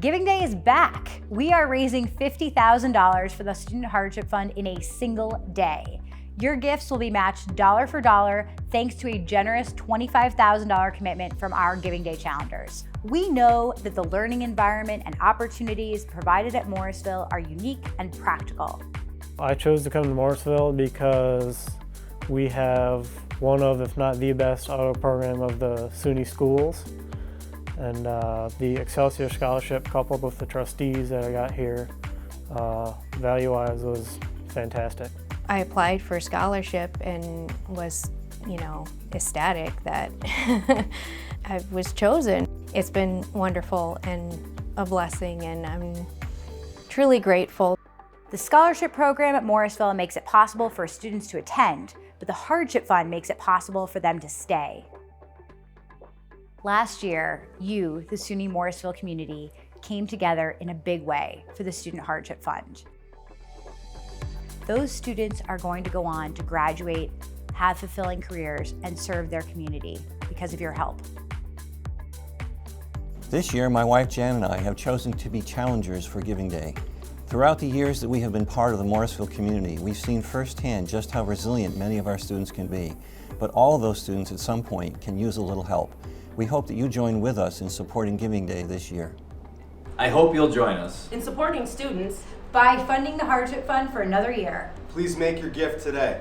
Giving Day is back. We are raising $50,000 for the Student Hardship Fund in a single day. Your gifts will be matched dollar for dollar thanks to a generous $25,000 commitment from our Giving Day challengers. We know that the learning environment and opportunities provided at Morrisville are unique and practical. I chose to come to Morrisville because we have one of, if not the best, auto program of the SUNY schools. And the Excelsior Scholarship coupled with the trustees that I got here, value-wise was fantastic. I applied for a scholarship and was, ecstatic that I was chosen. It's been wonderful and a blessing, and I'm truly grateful. The scholarship program at Morrisville makes it possible for students to attend, but the Hardship Fund makes it possible for them to stay. Last year, you, the SUNY Morrisville community, came together in a big way for the Student Hardship Fund. Those students are going to go on to graduate, have fulfilling careers, and serve their community because of your help. This year, my wife Jan and I have chosen to be challengers for Giving Day. Throughout the years that we have been part of the Morrisville community, we've seen firsthand just how resilient many of our students can be. But all of those students at some point can use a little help. We hope that you join with us in supporting Giving Day this year. I hope you'll join us in supporting students by funding the Hardship Fund for another year. Please make your gift today.